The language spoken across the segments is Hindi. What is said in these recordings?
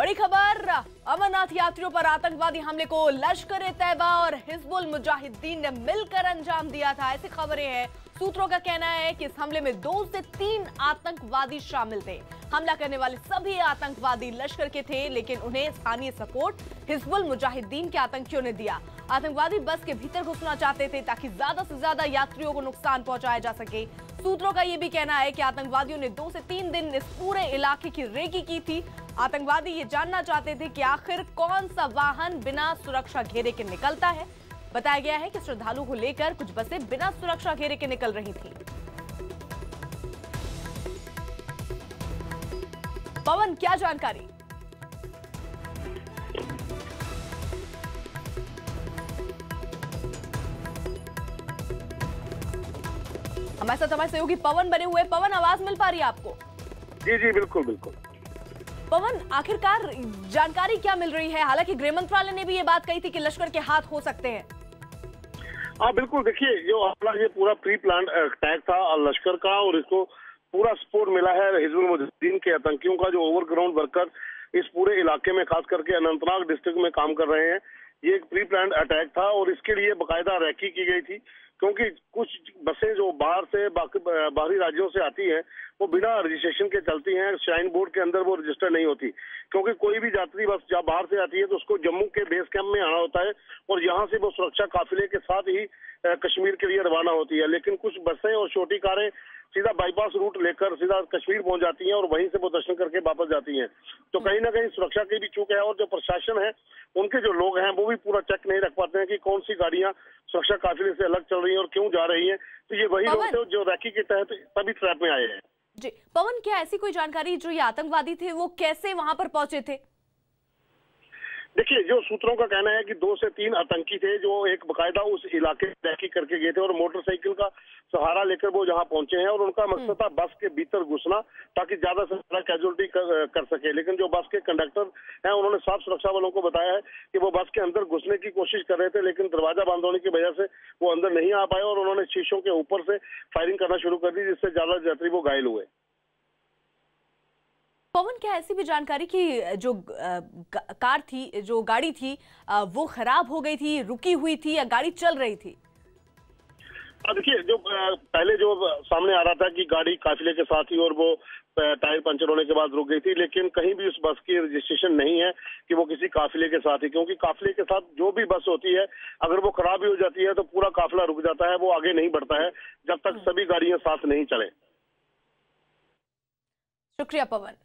बड़ी खबर, अमरनाथ यात्रियों पर आतंकवादी हमले को लश्कर-ए-तैयबा और हिजबुल मुजाहिदीन ने मिलकर अंजाम दिया था। ऐसी खबरें हैं। सूत्रों का कहना है कि इस हमले में 2 से 3 आतंकवादी शामिल थे। हमला करने वाले सभी आतंकवादी लश्कर के थे, लेकिन उन्हें स्थानीय सपोर्ट हिजबुल मुजाहिदीन के आतंकियों ने दिया। आतंकवादी बस के भीतर घुसना चाहते थे ताकि ज्यादा से ज्यादा यात्रियों को नुकसान पहुंचाया जा सके। सूत्रों का यह भी कहना है कि आतंकवादियों ने 2 से 3 दिन इस पूरे इलाके की रेकी की थी। आतंकवादी ये जानना चाहते थे कि आखिर कौन सा वाहन बिना सुरक्षा घेरे के निकलता है। बताया गया है कि श्रद्धालु को लेकर कुछ बसें बिना सुरक्षा घेरे के निकल रही थी। पवन, क्या जानकारी? हमारे साथ हमारे सहयोगी पवन बने हुए। पवन, आवाज मिल पा रही है आपको? जी जी, बिल्कुल बिल्कुल। पवन, आखिरकार जानकारी क्या मिल रही है? हालांकि गृह मंत्रालय ने भी ये बात कही थी कि लश्कर के हाथ हो सकते हैं। हाँ बिल्कुल, देखिए जो अपना ये पूरा प्री प्लान अटैक था लश्कर का, और इसको पूरा सपोर्ट मिला है हिजबुल मुजाहिदीन के आतंकियों का, जो ओवरग्राउंड वर्कर इस पूरे इलाके में खास करके अनंतनाग डिस्ट्रिक्ट में काम कर रहे हैं। ये एक प्री प्लान अटैक था और इसके लिए बाकायदा रैकी की गई थी, क्योंकि कुछ बसें जो बाहर से बाहरी राज्यों से आती हैं वो बिना रजिस्ट्रेशन के चलती हैं। श्राइन बोर्ड के अंदर वो रजिस्टर नहीं होती, क्योंकि कोई भी यात्री बस जब बाहर से आती है तो उसको जम्मू के बेस कैंप में आना होता है और यहाँ से वो सुरक्षा काफिले के साथ ही कश्मीर के लिए रवाना होती है। लेकिन कुछ बसें और छोटी कारें सीधा बाईपास रूट लेकर सीधा कश्मीर पहुंच जाती हैं और वहीं से वो दर्शन करके वापस जाती हैं। तो कहीं ना कहीं सुरक्षा की भी चूक है, और जो प्रशासन है उनके जो लोग हैं वो भी पूरा चेक नहीं रख पाते हैं कि कौन सी गाड़ियां सुरक्षा काफिले से अलग चल रही हैं और क्यों जा रही हैं। तो ये वही लोग थे जो रैकी के तहत तभी ट्रैप में आए हैं। जी पवन, क्या ऐसी कोई जानकारी, जो ये आतंकवादी थे वो कैसे वहां पर पहुंचे थे? देखिए, जो सूत्रों का कहना है कि 2 से 3 आतंकी थे जो एक बकायदा उस इलाके में रैकी करके गए थे और मोटरसाइकिल का सहारा लेकर वो जहां पहुंचे हैं, और उनका मकसद था बस के भीतर घुसना ताकि ज्यादा से ज्यादा कैजुअलिटी कर सके। लेकिन जो बस के कंडक्टर हैं उन्होंने साफ सुरक्षा वालों को बताया है कि वो बस के अंदर घुसने की कोशिश कर रहे थे, लेकिन दरवाजा बंद होने की वजह से वो अंदर नहीं आ पाए और उन्होंने शीशों के ऊपर से फायरिंग करना शुरू कर दी, जिससे ज्यादा यात्री वो घायल हुए। पवन, क्या ऐसी भी जानकारी कि जो कार थी, जो गाड़ी थी, वो खराब हो गई थी, रुकी हुई थी, या गाड़ी चल रही थी? देखिए, जो पहले जो सामने आ रहा था कि गाड़ी काफिले के साथ ही और वो टायर पंचर होने के बाद रुक गई थी, लेकिन कहीं भी उस बस की रजिस्ट्रेशन नहीं है कि वो किसी काफिले के साथ ही, क्योंकि काफिले के साथ जो भी बस होती है अगर वो खराब भी हो जाती है तो पूरा काफिला रुक जाता है, वो आगे नहीं बढ़ता है जब तक सभी गाड़ियां साथ नहीं चले। शुक्रिया पवन।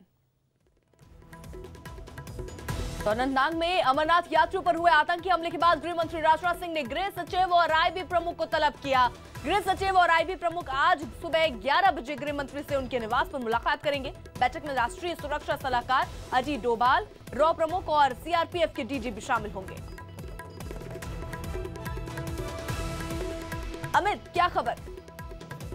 तो अनंतनाग में अमरनाथ यात्रियों पर हुए आतंकी हमले के बाद गृह मंत्री राजनाथ सिंह ने गृह सचिव और आईबी प्रमुख को तलब किया। गृह सचिव और आईबी प्रमुख आज सुबह 11 बजे गृह मंत्री से उनके निवास पर मुलाकात करेंगे। बैठक में राष्ट्रीय सुरक्षा सलाहकार अजीत डोभाल, रॉ प्रमुख और सीआरपीएफ के डीजीपी शामिल होंगे। अमित, क्या खबर?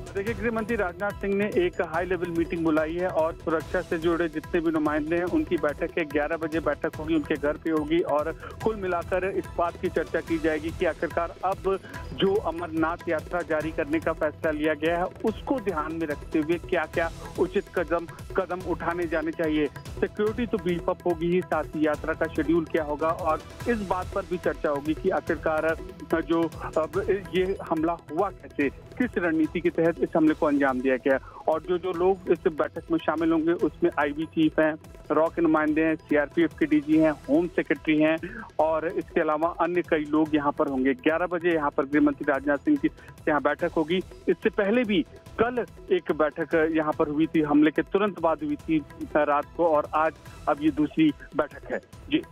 देखिए, गृह मंत्री राजनाथ सिंह ने एक हाई लेवल मीटिंग बुलाई है और सुरक्षा से जुड़े जितने भी नुमाइंदे हैं उनकी बैठक है। 11 बजे बैठक होगी, उनके घर पे होगी, और कुल मिलाकर इस बात की चर्चा की जाएगी कि आखिरकार अब जो अमरनाथ यात्रा जारी करने का फैसला लिया गया है उसको ध्यान में रखते हुए क्या क्या उचित कदम उठाने जाने चाहिए। सिक्योरिटी तो बीफ अप होगी ही, साथ ही यात्रा का शेड्यूल क्या होगा, और इस बात पर भी चर्चा होगी कि आखिरकार जो अब ये हमला हुआ कैसे, किस रणनीति के तहत इस हमले को अंजाम दिया गया। और जो लोग इस बैठक में शामिल होंगे उसमें आईबी चीफ हैं, रॉ के नुमाइंदे हैं, सीआरपीएफ के डीजी हैं, होम सेक्रेटरी हैं, और इसके अलावा अन्य कई लोग यहाँ पर होंगे। 11 बजे यहाँ पर गृह मंत्री राजनाथ सिंह की यहाँ बैठक होगी। इससे पहले भी कल एक बैठक यहाँ पर हुई थी, हमले के तुरंत बाद हुई थी रात को, और आज अब ये दूसरी बैठक है। जी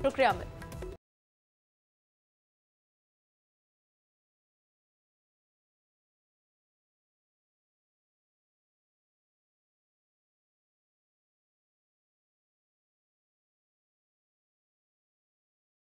शुक्रिया अमित।